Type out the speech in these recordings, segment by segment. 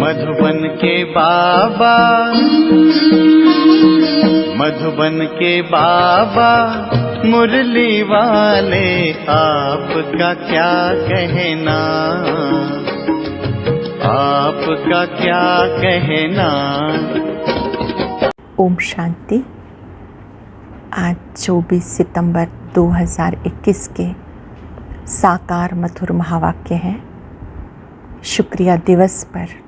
मधुबन के बाबा, मधुबन के बाबा मुरली वाले, आपका क्या कहना, आपका क्या कहना। ओम शांति। आज 24 सितंबर 2021 के साकार मधुर महावाक्य हैं। शुक्रिया दिवस पर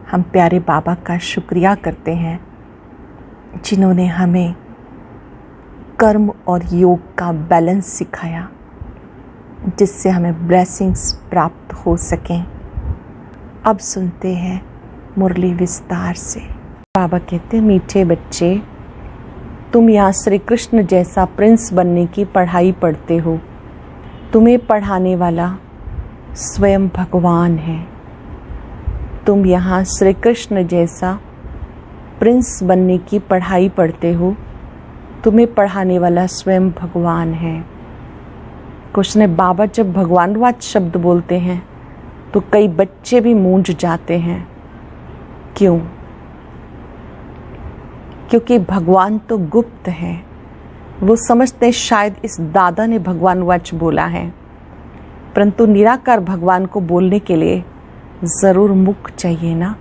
हम प्यारे बाबा का शुक्रिया करते हैं, जिन्होंने हमें कर्म और योग का बैलेंस सिखाया, जिससे हमें ब्लेसिंग्स प्राप्त हो सकें। अब सुनते हैं मुरली विस्तार से। बाबा कहते, मीठे बच्चे, तुम यहाँ श्री कृष्ण जैसा प्रिंस बनने की पढ़ाई पढ़ते हो। तुम्हें पढ़ाने वाला स्वयं भगवान है। तुम यहाँ श्री कृष्ण जैसा प्रिंस बनने की पढ़ाई पढ़ते हो। तुम्हें पढ़ाने वाला स्वयं भगवान है। कुछ ने बाबा जब भगवानवाच शब्द बोलते हैं तो कई बच्चे भी मूंझ जाते हैं। क्यों? क्योंकि भगवान तो गुप्त है। वो समझते हैं शायद इस दादा ने भगवानवाच बोला है, परंतु निराकार भगवान को बोलने के लिए ज़रूर मुख चाहिए ना।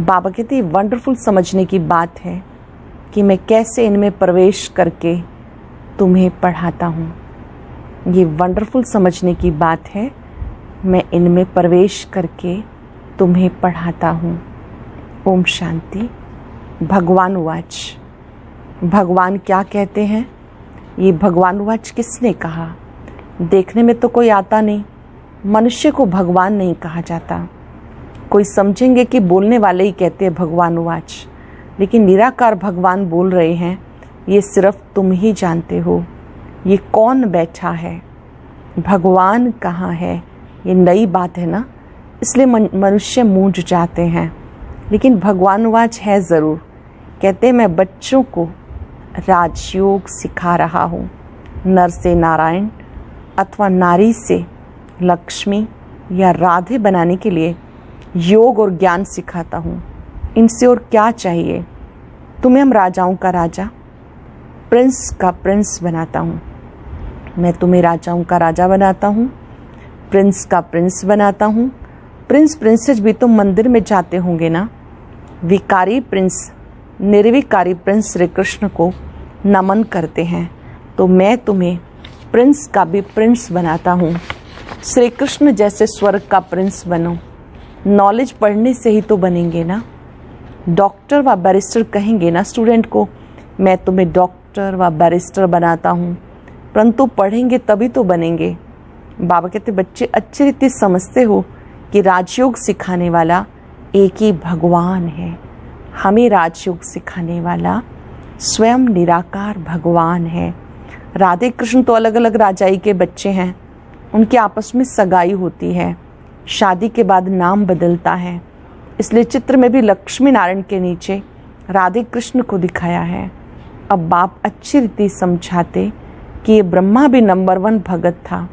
बाबा कहते हैं वंडरफुल समझने की बात है कि मैं कैसे इनमें प्रवेश करके तुम्हें पढ़ाता हूँ। ये वंडरफुल समझने की बात है, मैं इनमें प्रवेश करके तुम्हें पढ़ाता हूँ। ओम शांति। भगवानवाच। भगवान क्या कहते हैं? ये भगवानवाच किसने कहा? देखने में तो कोई आता नहीं। मनुष्य को भगवान नहीं कहा जाता। कोई समझेंगे कि बोलने वाले ही कहते हैं भगवानवाच, लेकिन निराकार भगवान बोल रहे हैं, ये सिर्फ तुम ही जानते हो। ये कौन बैठा है, भगवान कहाँ है, ये नई बात है ना, इसलिए मनुष्य मूंझ जाते हैं। लेकिन भगवानवाच है ज़रूर। कहते हैं मैं बच्चों को राजयोग सिखा रहा हूँ। नर से नारायण अथवा नारी से लक्ष्मी या राधे बनाने के लिए योग और ज्ञान सिखाता हूँ। इनसे और क्या चाहिए? तुम्हें हम राजाओं का राजा, प्रिंस का प्रिंस बनाता हूँ। मैं तुम्हें राजाओं का राजा बनाता हूँ, प्रिंस का प्रिंस बनाता हूँ। प्रिंस प्रिंसेस भी तो मंदिर में जाते होंगे ना। विकारी प्रिंस, निर्विकारी प्रिंस श्री कृष्ण को नमन करते हैं, तो मैं तुम्हें प्रिंस का भी प्रिंस बनाता हूँ। श्री कृष्ण जैसे स्वर्ग का प्रिंस बनो। नॉलेज पढ़ने से ही तो बनेंगे ना। डॉक्टर व बैरिस्टर कहेंगे ना स्टूडेंट को, मैं तुम्हें डॉक्टर व बैरिस्टर बनाता हूँ, परंतु पढ़ेंगे तभी तो बनेंगे। बाबा कहते बच्चे अच्छी रीति समझते हो कि राजयोग सिखाने वाला एक ही भगवान है। हमें राजयोग सिखाने वाला स्वयं निराकार भगवान है। राधे कृष्ण तो अलग अलग राजाई के बच्चे हैं। उनके आपस में सगाई होती है, शादी के बाद नाम बदलता है। इसलिए चित्र में भी लक्ष्मी नारायण के नीचे राधे कृष्ण को दिखाया है। अब बाप अच्छी रीति समझाते कि ये ब्रह्मा भी नंबर 1 भगत था।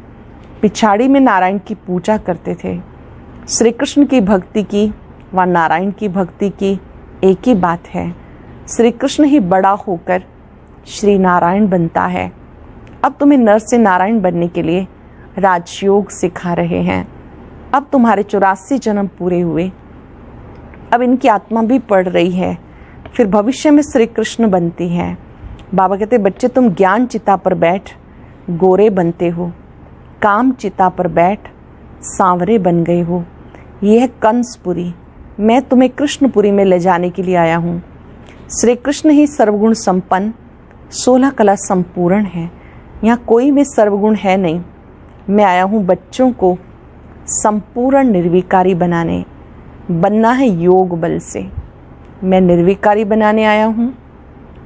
पिछाड़ी में नारायण की पूजा करते थे। श्री कृष्ण की भक्ति की व नारायण की भक्ति की एक ही बात है। श्री कृष्ण ही बड़ा होकर श्री नारायण बनता है। अब तुम्हें नर से नारायण बनने के लिए राजयोग सिखा रहे हैं। अब तुम्हारे 84 जन्म पूरे हुए। अब इनकी आत्मा भी पढ़ रही है, फिर भविष्य में श्री कृष्ण बनती है। बाबा कहते बच्चे तुम ज्ञान चिता पर बैठ गोरे बनते हो, काम चिता पर बैठ सांवरे बन गए हो। यह है कंसपुरी। मैं तुम्हें कृष्णपुरी में ले जाने के लिए आया हूँ। श्री कृष्ण ही सर्वगुण संपन्न 16 कला संपूर्ण है। यहाँ कोई में सर्वगुण है नहीं। मैं आया हूँ बच्चों को संपूर्ण निर्विकारी बनना है योग बल से। मैं निर्विकारी बनाने आया हूँ,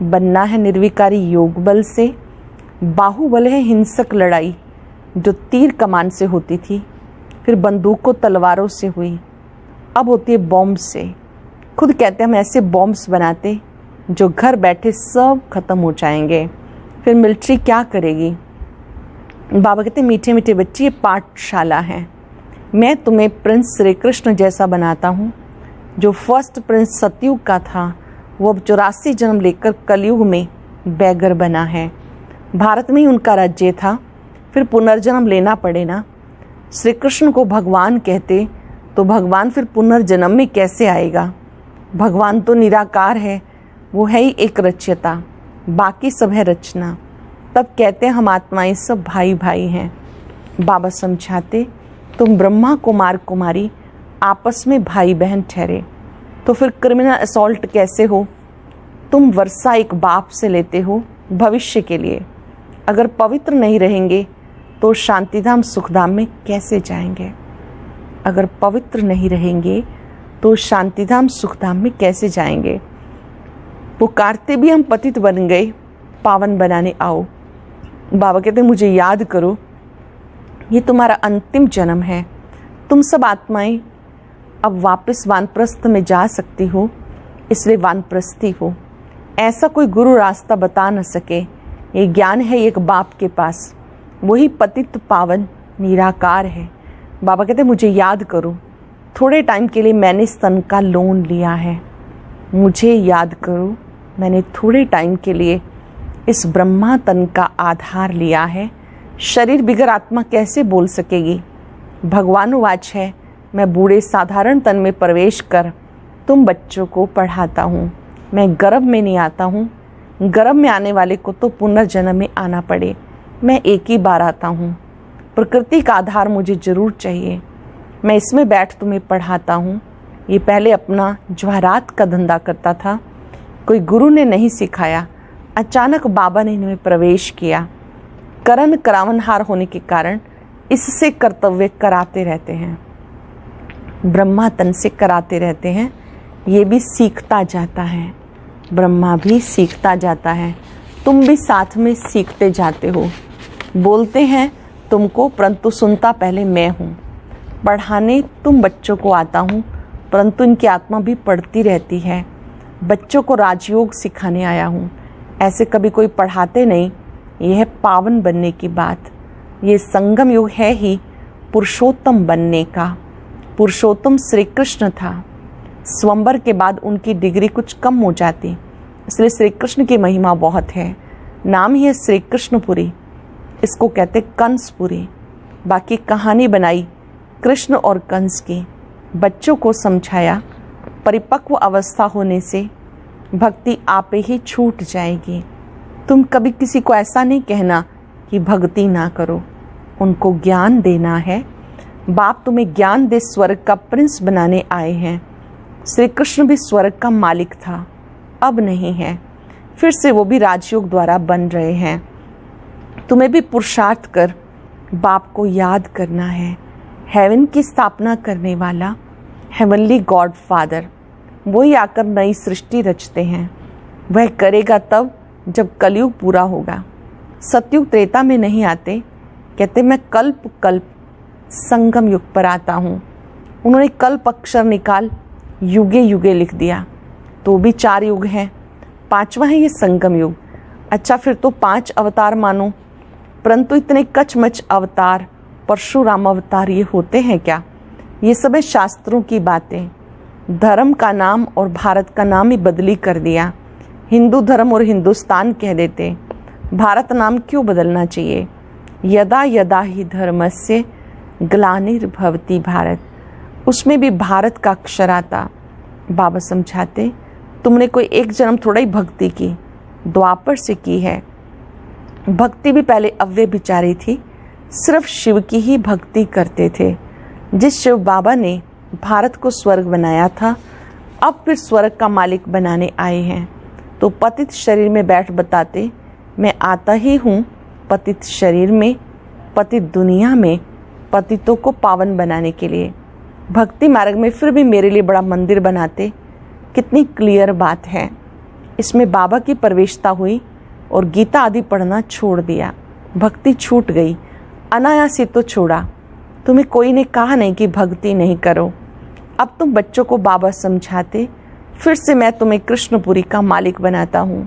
बनना है निर्विकारी योग बल से। बाहुबल है हिंसक लड़ाई जो तीर कमान से होती थी, फिर बंदूकों तलवारों से हुई, अब होती है बॉम्ब से। खुद कहते हैं हम ऐसे बॉम्ब्स बनाते जो घर बैठे सब खत्म हो जाएंगे। फिर मिलिट्री क्या करेगी? बाबा कहते मीठे मीठे बच्चे, ये पाठशाला है। मैं तुम्हें प्रिंस श्री कृष्ण जैसा बनाता हूँ। जो फर्स्ट प्रिंस सतयुग का था वो अब 84 जन्म लेकर कलयुग में बैगर बना है। भारत में ही उनका राज्य था, फिर पुनर्जन्म लेना पड़े ना। श्री कृष्ण को भगवान कहते तो भगवान फिर पुनर्जन्म में कैसे आएगा? भगवान तो निराकार है, वो है ही एक रचयिता, बाकी सब है रचना। तब कहते हैं हम आत्माएं सब भाई भाई हैं। बाबा समझाते तुम ब्रह्मा कुमार कुमारी आपस में भाई बहन ठहरे, तो फिर क्रिमिनल असॉल्ट कैसे हो? तुम वर्षा एक बाप से लेते हो भविष्य के लिए। अगर पवित्र नहीं रहेंगे तो शांतिधाम सुखधाम में कैसे जाएंगे? अगर पवित्र नहीं रहेंगे तो शांतिधाम सुखधाम में कैसे जाएंगे? पुकारते भी हम पतित बन गए, पावन बनाने आओ। बाबा कहते मुझे याद करो, ये तुम्हारा अंतिम जन्म है। तुम सब आत्माएं अब वापस वानप्रस्थ में जा सकती हो, इसलिए वानप्रस्थी हो। ऐसा कोई गुरु रास्ता बता न सके। ये ज्ञान है एक बाप के पास, वही पतित पावन निराकार है। बाबा कहते मुझे याद करो, थोड़े टाइम के लिए मैंने स्तन का लोन लिया है। मुझे याद करो, मैंने थोड़े टाइम के लिए इस ब्रह्मा तन का आधार लिया है। शरीर बिगर आत्मा कैसे बोल सकेगी? भगवान वाच है, मैं बूढ़े साधारण तन में प्रवेश कर तुम बच्चों को पढ़ाता हूँ। मैं गर्भ में नहीं आता हूँ, गर्भ में आने वाले को तो पुनर्जन्म में आना पड़े। मैं एक ही बार आता हूँ। प्रकृति का आधार मुझे जरूर चाहिए। मैं इसमें बैठ तुम्हें पढ़ाता हूँ। ये पहले अपना जवाहरात का धंधा करता था, कोई गुरु ने नहीं सिखाया। अचानक बाबा ने इनमें प्रवेश किया। करण करावनहार होने के कारण इससे कर्तव्य कराते रहते हैं, ब्रह्मा तन से कराते रहते हैं। ये भी सीखता जाता है, ब्रह्मा भी सीखता जाता है, तुम भी साथ में सीखते जाते हो। बोलते हैं तुमको, परंतु सुनता पहले मैं हूँ। पढ़ाने तुम बच्चों को आता हूँ, परंतु इनकी आत्मा भी पढ़ती रहती है। बच्चों को राजयोग सिखाने आया हूँ। ऐसे कभी कोई पढ़ाते नहीं। यह है पावन बनने की बात। ये संगम युग है ही पुरुषोत्तम बनने का। पुरुषोत्तम श्री कृष्ण था। स्वयंवर के बाद उनकी डिग्री कुछ कम हो जाती, इसलिए श्री कृष्ण की महिमा बहुत है। नाम ही है श्री कृष्णपुरी, इसको कहते कंसपुरी। बाकी कहानी बनाई कृष्ण और कंस की, बच्चों को समझाया। परिपक्व अवस्था होने से भक्ति आपे ही छूट जाएगी। तुम कभी किसी को ऐसा नहीं कहना कि भक्ति ना करो, उनको ज्ञान देना है। बाप तुम्हें ज्ञान दे स्वर्ग का प्रिंस बनाने आए हैं। श्री कृष्ण भी स्वर्ग का मालिक था, अब नहीं है, फिर से वो भी राजयोग द्वारा बन रहे हैं। तुम्हें भी पुरुषार्थ कर बाप को याद करना है। हेवन की स्थापना करने वाला हेवनली गॉड फादर, वही आकर नई सृष्टि रचते हैं। वह करेगा तब जब कलयुग पूरा होगा। सतयुग त्रेता में नहीं आते, कहते मैं कल्प कल्प संगम युग पर आता हूँ। उन्होंने कल्प अक्षर निकाल युगे युगे लिख दिया, तो भी 4 युग हैं। 5वां है ये संगम युग। अच्छा, फिर तो 5 अवतार मानो, परंतु इतने कचमच अवतार, परशुराम अवतार ये होते हैं क्या? ये सब है शास्त्रों की बातें। धर्म का नाम और भारत का नाम ही बदली कर दिया। हिंदू धर्म और हिंदुस्तान कह देते, भारत नाम क्यों बदलना चाहिए? यदा यदा ही धर्मस्य ग्लानिर्भवति भारत, उसमें भी भारत का अक्षर आता। बाबा समझाते तुमने कोई एक जन्म थोड़ा ही भक्ति की, द्वापर से की है। भक्ति भी पहले अव्यय बिचारी थी, सिर्फ शिव की ही भक्ति करते थे। जिस शिव बाबा ने भारत को स्वर्ग बनाया था, अब फिर स्वर्ग का मालिक बनाने आए हैं। तो पतित शरीर में बैठ बताते मैं आता ही हूँ पतित शरीर में, पतित दुनिया में, पतितों को पावन बनाने के लिए। भक्ति मार्ग में फिर भी मेरे लिए बड़ा मंदिर बनाते। कितनी क्लियर बात है। इसमें बाबा की प्रवेशता हुई और गीता आदि पढ़ना छोड़ दिया। भक्ति छूट गई, अनायास ही तो छोड़ा। तुम्हें कोई ने कहा नहीं कि भक्ति नहीं करो। अब तुम बच्चों को बाबा समझाते, फिर से मैं तुम्हें कृष्णपुरी का मालिक बनाता हूँ।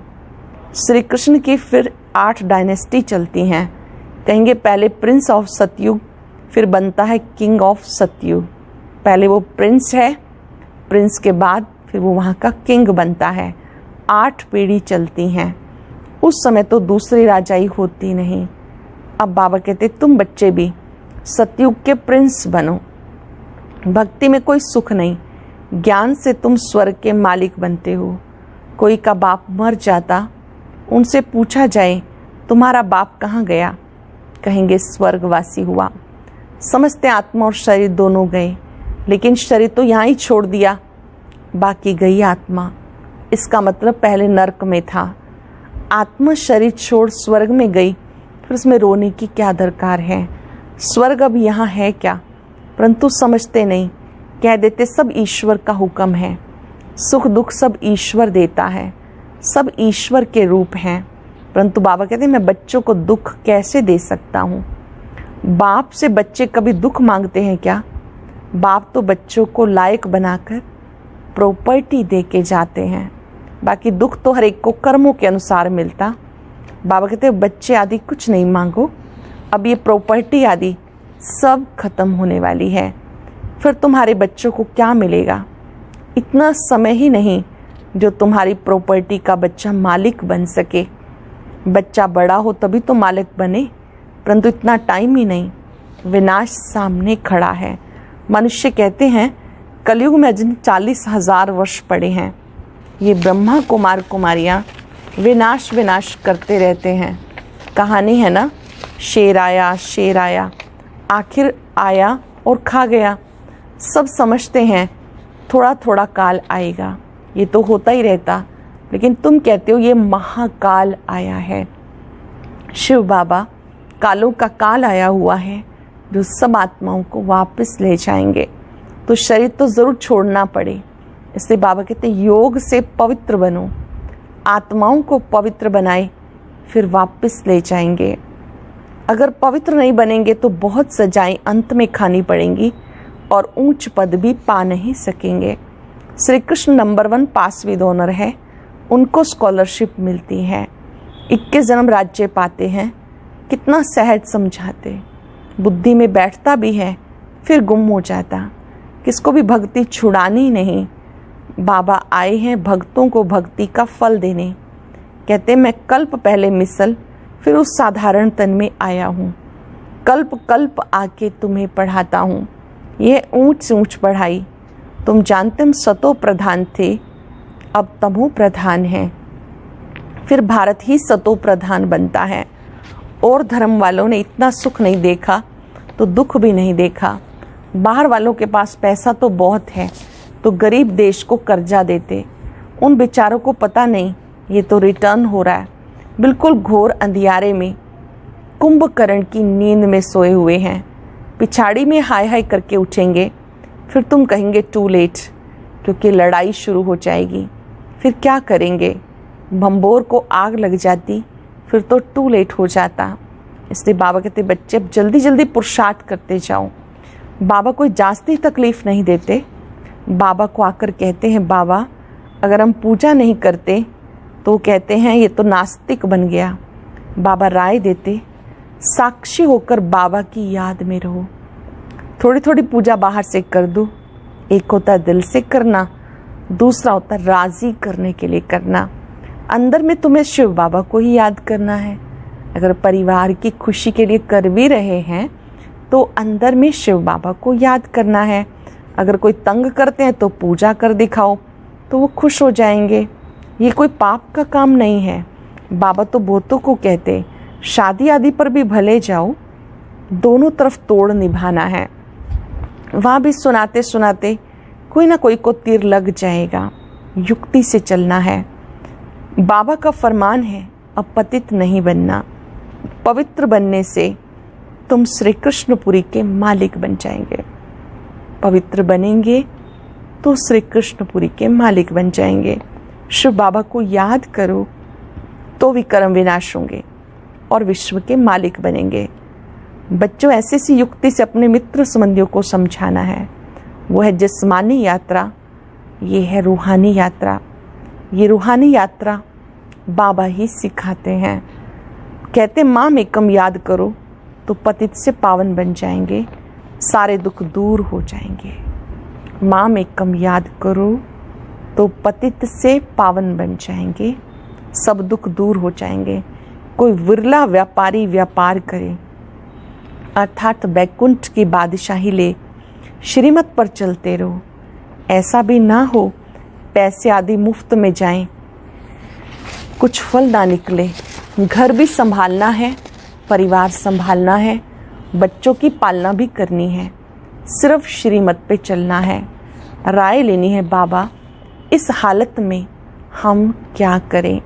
श्री कृष्ण की फिर 8 डायनेस्टी चलती हैं। कहेंगे पहले प्रिंस ऑफ सतयुग, फिर बनता है किंग ऑफ सतयुग। पहले वो प्रिंस है, प्रिंस के बाद फिर वो वहाँ का किंग बनता है। 8 पीढ़ी चलती हैं। उस समय तो दूसरी राजाई होती नहीं। अब बाबा कहते तुम बच्चे भी सतयुग के प्रिंस बनो। भक्ति में कोई सुख नहीं, ज्ञान से तुम स्वर्ग के मालिक बनते हो। कोई का बाप मर जाता, उनसे पूछा जाए तुम्हारा बाप कहाँ गया, कहेंगे स्वर्गवासी हुआ। समझते आत्मा और शरीर दोनों गए, लेकिन शरीर तो यहाँ ही छोड़ दिया, बाकी गई आत्मा। इसका मतलब पहले नरक में था, आत्मा शरीर छोड़ स्वर्ग में गई, फिर उसमें रोने की क्या दरकार है। स्वर्ग अब यहाँ है क्या, परंतु समझते नहीं, कह देते सब ईश्वर का हुक्म है। सुख दुख सब ईश्वर देता है, सब ईश्वर के रूप हैं। परंतु बाबा कहते हैं मैं बच्चों को दुख कैसे दे सकता हूँ। बाप से बच्चे कभी दुख मांगते हैं क्या? बाप तो बच्चों को लायक बनाकर प्रॉपर्टी दे के जाते हैं, बाकी दुख तो हर एक को कर्मों के अनुसार मिलता। बाबा कहते हैं बच्चे आदि कुछ नहीं मांगो, अब ये प्रॉपर्टी आदि सब खत्म होने वाली है, फिर तुम्हारे बच्चों को क्या मिलेगा। इतना समय ही नहीं जो तुम्हारी प्रॉपर्टी का बच्चा मालिक बन सके। बच्चा बड़ा हो तभी तो मालिक बने, परंतु इतना टाइम ही नहीं, विनाश सामने खड़ा है। मनुष्य कहते हैं कलयुग में जिन 40,000 वर्ष पड़े हैं, ये ब्रह्मा कुमार कुमारियाँ विनाश विनाश करते रहते हैं। कहानी है ना, शेर आया, आखिर आया और खा गया। सब समझते हैं थोड़ा थोड़ा काल आएगा, ये तो होता ही रहता, लेकिन तुम कहते हो ये महाकाल आया है। शिव बाबा कालों का काल आया हुआ है जो सब आत्माओं को वापस ले जाएंगे, तो शरीर तो ज़रूर छोड़ना पड़े। इसलिए बाबा कहते हैं योग से पवित्र बनो, आत्माओं को पवित्र बनाए फिर वापस ले जाएंगे। अगर पवित्र नहीं बनेंगे तो बहुत सजाएं अंत में खानी पड़ेंगी और ऊंच पद भी पा नहीं सकेंगे। Shri Krishna number 1 pass with honour है, उनको स्कॉलरशिप मिलती है, 21 जन्म राज्य पाते हैं। कितना सहज समझाते, बुद्धि में बैठता भी है फिर गुम हो जाता। किसको भी भक्ति छुड़ानी नहीं, बाबा आए हैं भक्तों को भक्ति का फल देने। कहते मैं कल्प पहले मिसल फिर उस साधारण तन में आया हूँ, कल्प कल्प आके तुम्हें पढ़ाता हूँ। यह ऊंच से ऊंच पढ़ाई, तुम जानते हम सतो प्रधान थे, अब तमो प्रधान है, फिर भारत ही सतो प्रधान बनता है। और धर्म वालों ने इतना सुख नहीं देखा तो दुख भी नहीं देखा। बाहर वालों के पास पैसा तो बहुत है तो गरीब देश को कर्जा देते, उन बेचारों को पता नहीं ये तो रिटर्न हो रहा है। बिल्कुल घोर अंधियारे में कुंभकर्ण की नींद में सोए हुए हैं, पिछाड़ी में हाय हाय करके उठेंगे, फिर तुम कहेंगे टू लेट, क्योंकि लड़ाई शुरू हो जाएगी। फिर क्या करेंगे, भंबोर को आग लग जाती, फिर तो टू लेट हो जाता। इसलिए बाबा कहते बच्चे अब जल्दी जल्दी पुरुषार्थ करते जाओ। बाबा कोई जास्ती तकलीफ नहीं देते, बाबा को आकर कहते हैं बाबा अगर हम पूजा नहीं करते तो कहते हैं ये तो नास्तिक बन गया। बाबा राय देते साक्षी होकर बाबा की याद में रहो, थोड़ी थोड़ी पूजा बाहर से कर दो। एक होता दिल से करना, दूसरा होता राजी करने के लिए करना। अंदर में तुम्हें शिव बाबा को ही याद करना है। अगर परिवार की खुशी के लिए कर भी रहे हैं तो अंदर में शिव बाबा को याद करना है। अगर कोई तंग करते हैं तो पूजा कर दिखाओ तो वो खुश हो जाएंगे। ये कोई पाप का काम नहीं है। बाबा तो बहुतों को कहते शादी आदि पर भी भले जाओ, दोनों तरफ तोड़ निभाना है। वहाँ भी सुनाते सुनाते कोई ना कोई को तीर लग जाएगा, युक्ति से चलना है। बाबा का फरमान है अब पतित नहीं बनना, पवित्र बनने से तुम श्री कृष्णपुरी के मालिक बन जाएंगे। पवित्र बनेंगे तो श्री कृष्णपुरी के मालिक बन जाएंगे। शिव बाबा को याद करो तो विक्रम विनाश होंगे और विश्व के मालिक बनेंगे। बच्चों ऐसी सी युक्ति से अपने मित्र संबंधियों को समझाना है। वो है जिस्मानी यात्रा, ये है रूहानी यात्रा। ये रूहानी यात्रा बाबा ही सिखाते हैं। कहते माम एकम याद करो तो पतित से पावन बन जाएंगे, सारे दुख दूर हो जाएंगे। माम एकम याद करो तो पतित से पावन बन जाएंगे, सब दुख दूर हो जाएंगे। कोई विरला व्यापारी व्यापार करे, अर्थात बैकुंठ की बादशाही ले श्रीमत पर चलते रहो। ऐसा भी ना हो पैसे आदि मुफ्त में जाएं, कुछ फल ना निकले। घर भी संभालना है, परिवार संभालना है, बच्चों की पालना भी करनी है, सिर्फ श्रीमत पे चलना है। राय लेनी है बाबा इस हालत में हम क्या करें।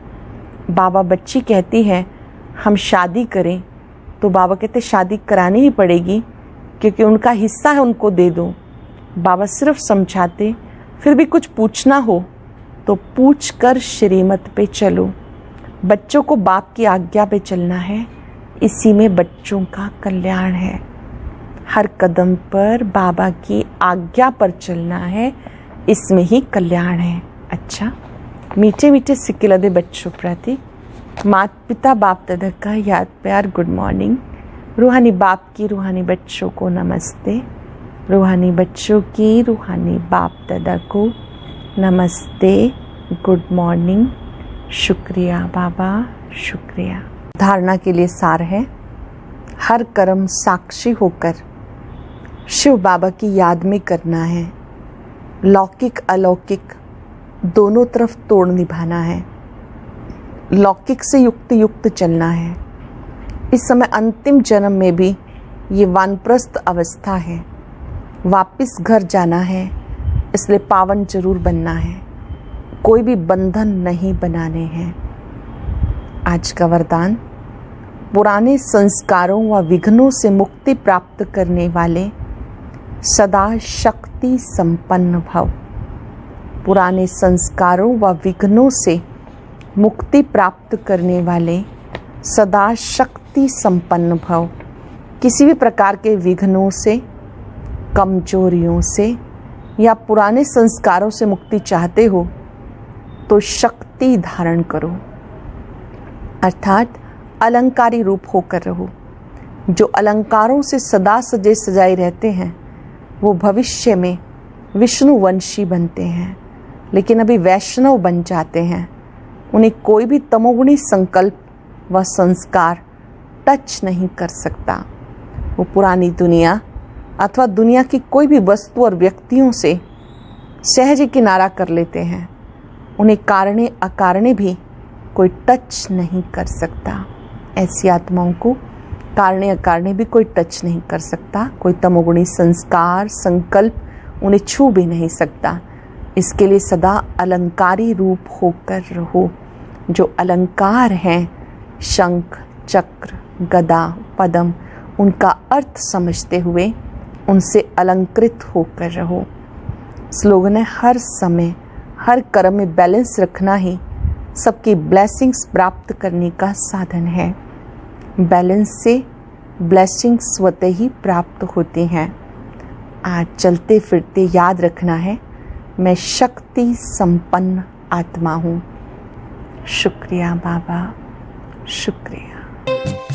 बाबा बच्ची कहती है हम शादी करें, तो बाबा कहते शादी करानी ही पड़ेगी क्योंकि उनका हिस्सा है, उनको दे दो। बाबा सिर्फ समझाते, फिर भी कुछ पूछना हो तो पूछ कर श्रीमत पे चलो। बच्चों को बाप की आज्ञा पे चलना है, इसी में बच्चों का कल्याण है। हर कदम पर बाबा की आज्ञा पर चलना है, इसमें ही कल्याण है। अच्छा, मीठे मीठे सिक्के लदे बच्चों प्रति माता पिता बाप दादा का याद प्यार गुड मॉर्निंग। रूहानी बाप की रूहानी बच्चों को नमस्ते, रूहानी बच्चों की रूहानी बाप दादा को नमस्ते, गुड मॉर्निंग। शुक्रिया बाबा, शुक्रिया। धारणा के लिए सार है, हर कर्म साक्षी होकर शिव बाबा की याद में करना है। लौकिक अलौकिक दोनों तरफ तोड़ निभाना है। लौकिक से युक्त युक्त चलना है। इस समय अंतिम जन्म में भी ये वानप्रस्थ अवस्था है, वापिस घर जाना है, इसलिए पावन जरूर बनना है। कोई भी बंधन नहीं बनाने हैं। आज का वरदान, पुराने संस्कारों व विघ्नों से मुक्ति प्राप्त करने वाले सदा शक्ति संपन्न भव। पुराने संस्कारों व विघ्नों से मुक्ति प्राप्त करने वाले सदा शक्ति संपन्न भव। किसी भी प्रकार के विघ्नों से, कमजोरियों से या पुराने संस्कारों से मुक्ति चाहते हो तो शक्ति धारण करो, अर्थात अलंकारी रूप होकर रहो। जो अलंकारों से सदा सजे सजाए रहते हैं वो भविष्य में विष्णुवंशी बनते हैं, लेकिन अभी वैष्णव बन जाते हैं। उन्हें कोई भी तमोगुणी संकल्प व संस्कार टच नहीं कर सकता। वो पुरानी दुनिया अथवा दुनिया की कोई भी वस्तु और व्यक्तियों से सहज किनारा कर लेते हैं। उन्हें कारणे अकारणे भी कोई टच नहीं कर सकता। ऐसी आत्माओं को कारणे अकारणे भी कोई टच नहीं कर सकता। कोई तमोगुणी संस्कार संकल्प उन्हें छू भी नहीं सकता। इसके लिए सदा अलंकारी रूप होकर रहो। जो अलंकार हैं, शंख चक्र गदा पद्म, उनका अर्थ समझते हुए उनसे अलंकृत होकर रहो। स्लोगन है, हर समय हर कर्म में बैलेंस रखना ही सबकी ब्लेसिंग्स प्राप्त करने का साधन है। बैलेंस से ब्लेसिंग्स स्वतः ही प्राप्त होती हैं। आज चलते फिरते याद रखना है, मैं शक्ति संपन्न आत्मा हूँ। शुक्रिया बाबा, शुक्रिया।